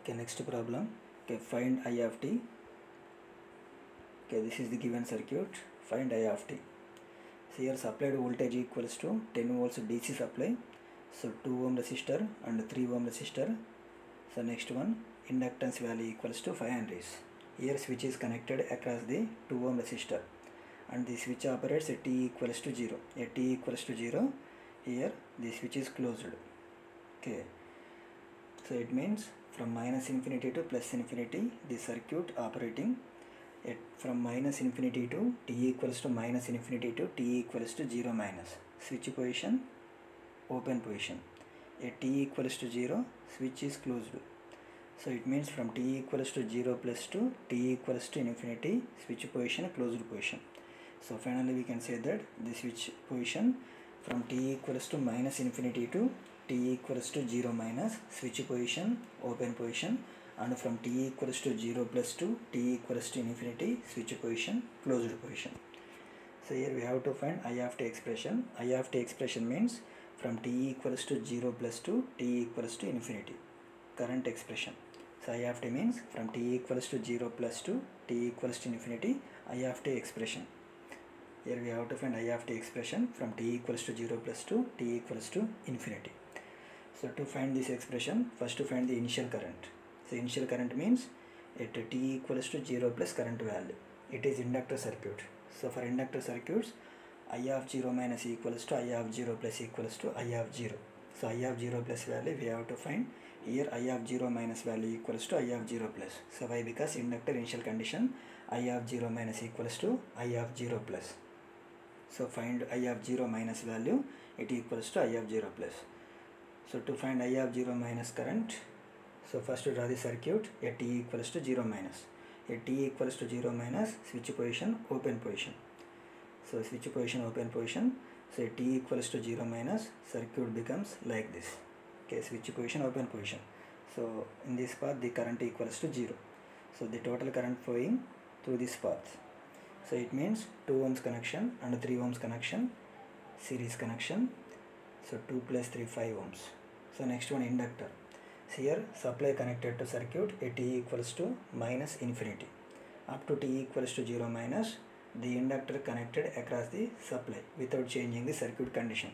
Okay, next problem. Okay, find I of t. Okay, this is the given circuit. Find I of t. So here supplied voltage equals to 10 volts DC supply. So 2 ohm resistor and 3 ohm resistor. So next one, inductance value equals to 5 henries. Here switch is connected across the 2 ohm resistor and the switch operates at t equals to 0. At t equals to 0, here the switch is closed. Okay, so it means from minus infinity to plus infinity, the circuit operating from minus infinity to t equals to minus infinity to t equals to 0 minus. Switch position, open position. At t equals to 0, switch is closed. So it means from t equals to 0 plus to t equals to infinity, switch position, closed position. So finally we can say that the switch position from t equals to minus infinity to t equals to 0 minus, switch position, open position, and from t equals to 0 plus to t equals to infinity, switch position, closed position. So here we have to find I of t expression. I of t expression means from t equals to 0 plus to t equals to infinity, current expression. So I of t means from t equals to 0 plus to t equals to infinity, I of t expression. Here we have to find I of t expression from t equals to 0 plus to t equals to infinity. So to find this expression, first to find the initial current. So initial current means at t equals to 0 plus current value. It is inductor circuit. So for inductor circuits, I of 0 minus equals to I of 0 plus equals to I of 0. So I of 0 plus value we have to find. Here I of 0 minus value equals to I of 0 plus. So why? Because inductor initial condition I of 0 minus equals to I of 0 plus. So find I of 0 minus value, it equals to I of 0 plus. So to find I of 0 minus current, so first to draw the circuit at t equals to 0 minus. At t equals to 0 minus, switch position, open position. So switch position, open position. So at t equals to 0 minus, circuit becomes like this. Okay, switch position, open position. So in this path the current equals to 0. So the total current flowing through this path. So it means 2 ohms connection and 3 ohms connection, series connection. So 2 plus 3, 5 ohms. So next one, inductor. So here supply connected to circuit at t equals to minus infinity. Up to t equals to 0 minus, the inductor connected across the supply without changing the circuit condition.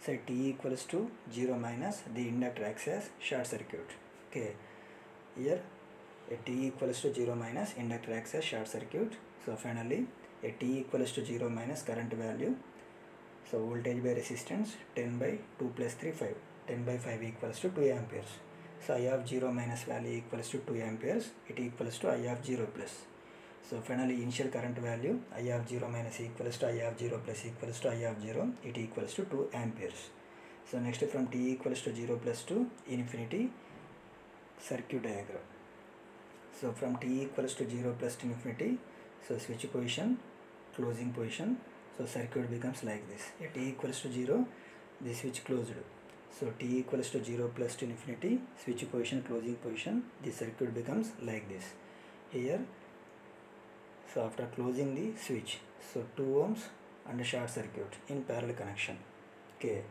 So at t equals to 0 minus, the inductor acts as short circuit. Okay, here at t equals to 0 minus, inductor acts as short circuit. So finally at t equals to 0 minus, current value, so voltage by resistance 10 by 2 plus 3, 5. 10 by 5 equals to 2 amperes. So I of 0 minus value equals to 2 amperes. It equals to I of 0 plus. So finally initial current value I of 0 minus equals to I of 0 plus equals to I of 0. It equals to 2 amperes. So next from t equals to 0 plus to infinity, circuit diagram. So from t equals to 0 plus to infinity, so switch position, closing position. So circuit becomes like this. At t equals to 0, the switch closed. So t equals to 0 plus to infinity, switch position, closing position, the circuit becomes like this. Here, so after closing the switch, so 2 ohms and a short circuit in parallel connection. Okay,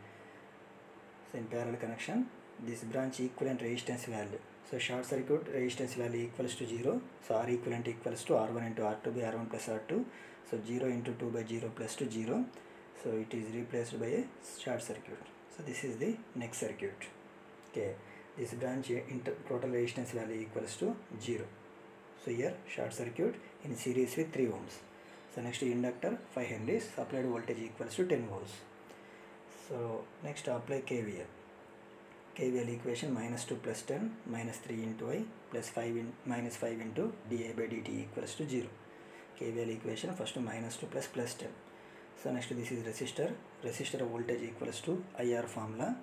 so in parallel connection, this branch equivalent resistance value. So short circuit resistance value equals to 0. So R equivalent equals to R1 into R2 by R1 plus R2. So 0 into 2 by 0 plus to 0. So it is replaced by a short circuit. So this is the next circuit. Okay, this branch total resistance value equals to 0. So here short circuit in series with 3 ohms. So next inductor 5 henries, supplied voltage equals to 10 volts. So next apply KVL. KVL equation minus 2 plus 10 minus 3 into I plus 5 minus 5 into di by dt equals to 0. KVL equation first minus 2 plus 10. So next this is resistor. Resistor voltage equals to IR formula.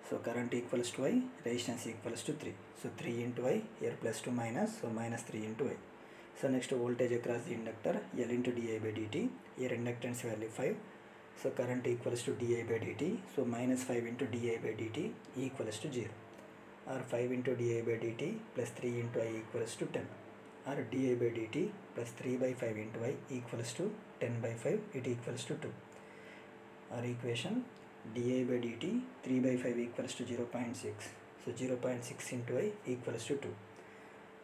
So current equals to I, resistance equals to 3. So 3 into I, here plus 2 minus, so minus 3 into I. So next voltage across the inductor, L into di by dt. Here inductance value 5. So current equals to di by dt. So minus 5 into di by dt equals to 0. Or 5 into di by dt plus 3 into I equals to 10. Or di by dt plus 3 by 5 into I equals to 10 by 5, it equals to 2. Our equation di by dt 3 by 5 equals to 0.6. So 0.6 into I equals to 2.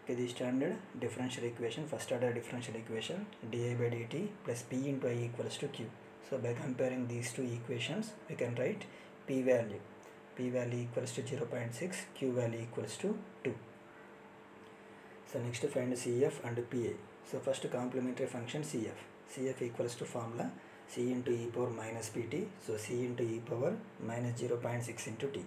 Okay, the standard differential equation, first order differential equation, dA by dt plus P into I equals to Q. So by comparing these two equations, we can write P value equals to 0.6, Q value equals to 2. So next find CF and PA. So first complementary function CF equals to formula C into e power minus pt, so C into e power minus 0.6 into t.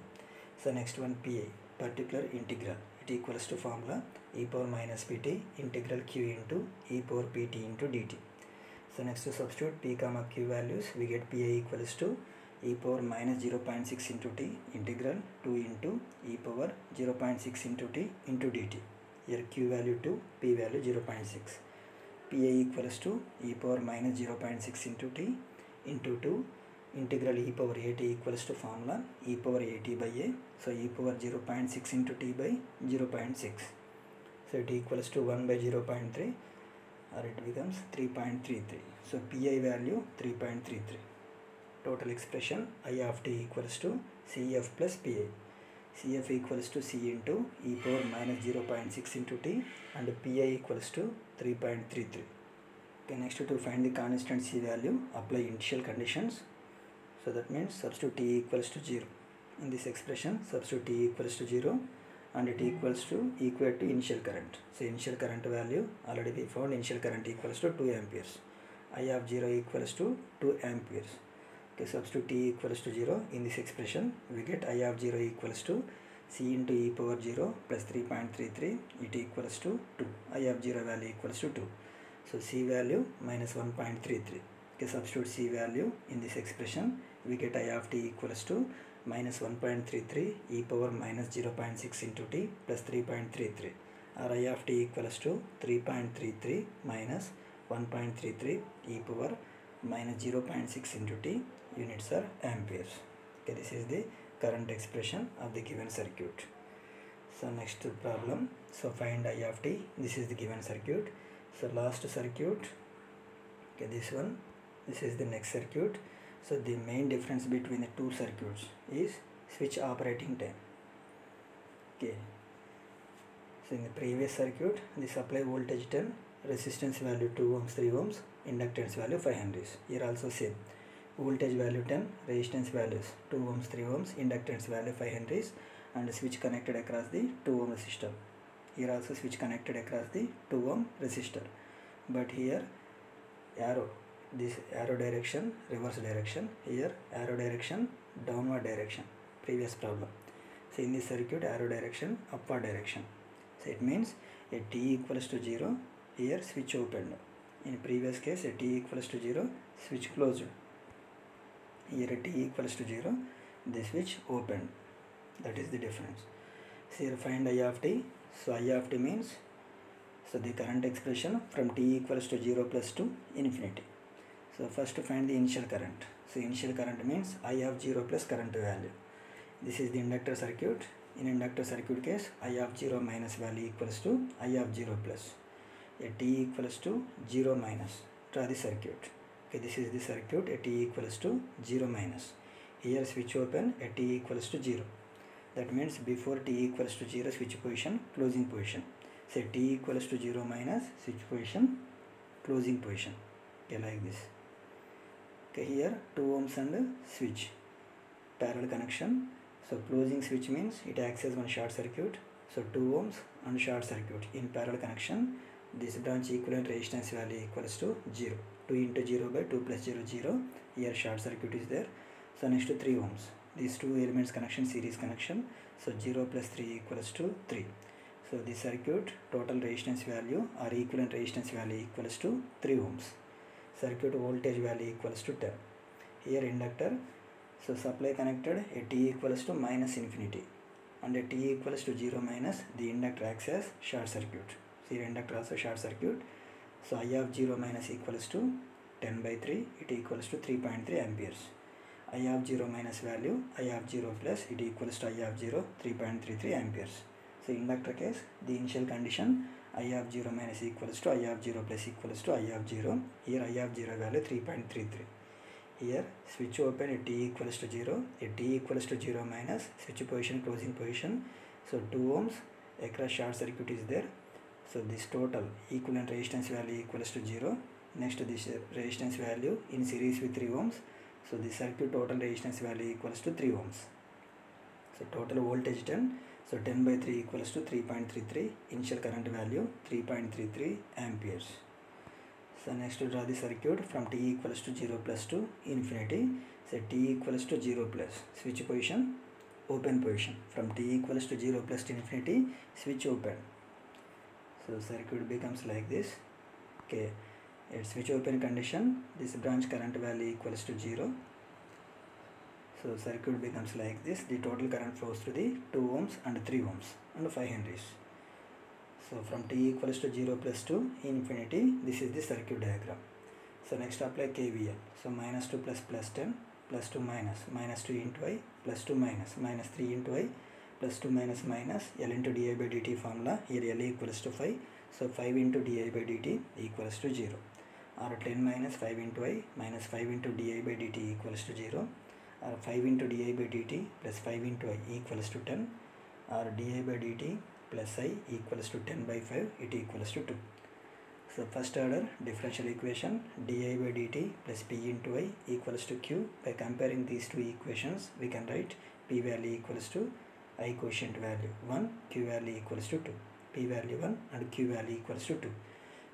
So next one PA, particular integral, it equals to formula e power minus pt integral q into e power pt into dt. So next to substitute p comma q values, we get PA equals to e power minus 0.6 into t integral 2 into e power 0.6 into t into dt. Here q value 2, p value 0.6. PA equals to e power minus 0.6 into t into 2 integral e power at equals to formula e power at by a. So e power 0.6 into t by 0.6. So it equals to 1 by 0.3, or it becomes 3.33. So PI value 3.33. Total expression I of t equals to CF plus PA. CF equals to C into e power minus 0.6 into t and PA equals to 3.33. Okay, next to find the constant C value, apply initial conditions. So that means substitute t equals to 0. In this expression, substitute t equals to 0 and it equals to equate to initial current. So initial current value already we found, initial current equals to 2 amperes. I of 0 equals to 2 amperes. Okay, substitute t equals to 0 in this expression, we get I of 0 equals to C into e power 0 plus 3.33, it equals to 2. I of 0 value equals to 2. So C value minus 1.33. Okay, substitute C value in this expression, we get I of t equals to minus 1.33 e power minus 0.6 into t plus 3.33, or I of t equals to 3.33 minus 1.33 e power minus 0.6 into t, units are amperes. Okay, this is the current expression of the given circuit. So next problem, so find I of t, this is the given circuit. So last circuit, okay, this is the next circuit. So the main difference between the two circuits is switch operating time. Okay, so in the previous circuit, the supply voltage 10, resistance value 2 ohms, 3 ohms, inductance value 5 henries. Here also same, voltage value 10, resistance values 2 ohms, 3 ohms, inductance value 5 henries, and switch connected across the 2 ohm resistor. Here also switch connected across the 2 ohm resistor, but here arrow, this arrow direction reverse direction, here arrow direction downward direction, previous problem. So in this circuit arrow direction upward direction. So it means a t equals to 0, here switch opened. In previous case a t equals to 0, switch closed. Here a t equals to 0, the switch opened. That is the difference. So here find I of t. So I of t means, so the current expression from t equals to 0 plus to infinity. So first to find the initial current. So initial current means I of 0 plus current value. This is the inductor circuit. In inductor circuit case, I of 0 minus value equals to I of 0 plus. A t equals to 0 minus. Draw the circuit. Okay, this is the circuit. A t equals to 0 minus. Here switch open, a t equals to 0. That means before t equals to 0 switch position, closing position. Say t equals to 0 minus switch position, closing position. Okay, like this. Okay, here 2 ohms and switch, parallel connection. So closing switch means it acts as one short circuit. So 2 ohms and short circuit in parallel connection. This branch equivalent resistance value equals to 0. 2 into 0 by 2 plus 0, 0. Here short circuit is there. So next to 3 ohms. These two elements connection, series connection. So 0 plus 3 equals to 3. So the circuit total resistance value or equivalent resistance value equals to 3 ohms. Circuit voltage value equals to 10. Here inductor, so supply connected, a t equals to minus infinity and a t equals to 0 minus, the inductor acts as short circuit. So here inductor also short circuit. So I of 0 minus equals to 10 by 3, it equals to 3.3 amperes. I of 0 minus value, I of 0 plus, it equals to I of 0, 3.33 amperes. So inductor case, the initial condition, I of 0 minus equals to I of 0 plus equals to I of 0. Here I of 0 value 3.33. Here switch open, a t equals to 0, a t equals to 0 minus, switch position, closing position. So 2 ohms across short circuit is there, So this total equivalent resistance value equals to 0. Next this resistance value in series with 3 ohms. So the circuit total resistance value equals to 3 ohms. So total voltage 10. So 10 by 3 equals to 3.33. Initial current value 3.33 amperes. So next to draw the circuit from t equals to 0 plus to infinity. So t equals to 0 plus. Switch position, open position. From t equals to 0 plus to infinity, switch open. So circuit becomes like this. Okay, at switch open condition, this branch current value equals to 0. So circuit becomes like this. The total current flows through the 2 ohms and 3 ohms and 5 henries. So from t equals to 0 plus to infinity, this is the circuit diagram. So next apply KVL. So minus 2 plus plus 10, plus 2 minus, minus 2 into I, plus 2 minus, minus 3 into I, plus 2 minus minus L into di by dt formula. Here L equals to 5. So 5 into di by dt equals to 0. Or 10 minus 5 into I minus 5 into di by dt equals to 0. Or 5 into di by dt plus 5 into I equals to 10. Or di by dt plus I equals to 10 by 5, it equals to 2. So first order differential equation di by dt plus p into I equals to q. By comparing these two equations, we can write p value equals to I quotient value 1, q value equals to 2. P value 1 and q value equals to 2.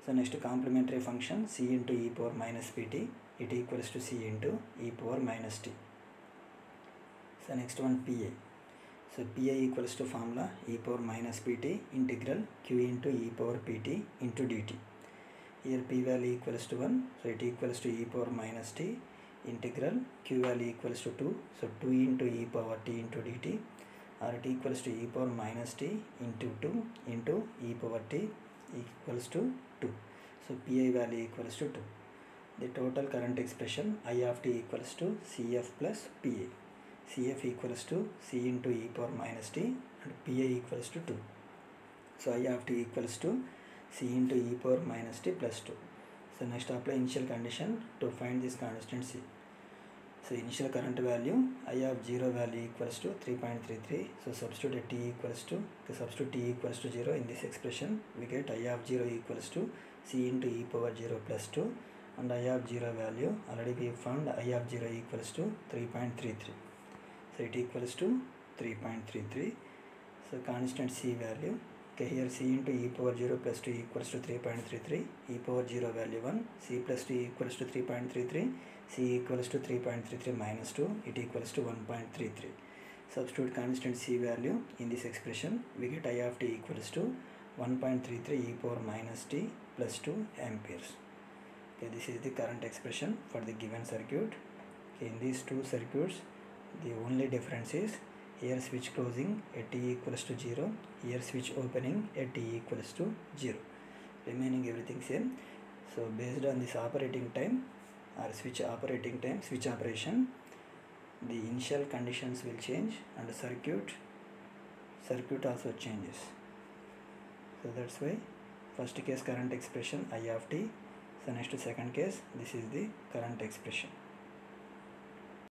So next complementary function c into e power minus pt, it equals to c into e power minus t. So next one PA. So PA equals to formula e power minus pt integral q into e power pt into dt. Here p value equals to 1, so it equals to e power minus t integral q value equals to 2, so 2 into e power t into dt, or it equals to e power minus t into 2 into e power t equals to 2. So PI value equals to 2. The total current expression I of t equals to CF plus PA. CF equals to C into e power minus t and PA equals to 2. So I of t equals to C into e power minus t plus 2. So next apply initial condition to find this constant C. So initial current value I of 0 value equals to 3.33. So substitute t equals to, substitute t equals to 0 in this expression, we get I of 0 equals to C into e power 0 plus 2, and I of 0 value already we found I of 0 equals to 3.33. So it equals to 3.33. So constant C value, okay, here C into e power 0 plus 2 equals to 3.33, e power 0 value 1, C plus 2 equals to 3.33, C equals to 3.33 minus 2, it equals to 1.33. Substitute constant C value in this expression, we get I of t equals to 1.33 e power minus t plus 2 amperes. Okay, this is the current expression for the given circuit. Okay, in these two circuits, the only difference is here switch closing at t equals to 0, here switch opening at t equals to 0. Remaining everything same. So based on this operating time or switch operating time, switch operation, the initial conditions will change and the circuit also changes. So that's why first case current expression I of t. So next to second case, this is the current expression.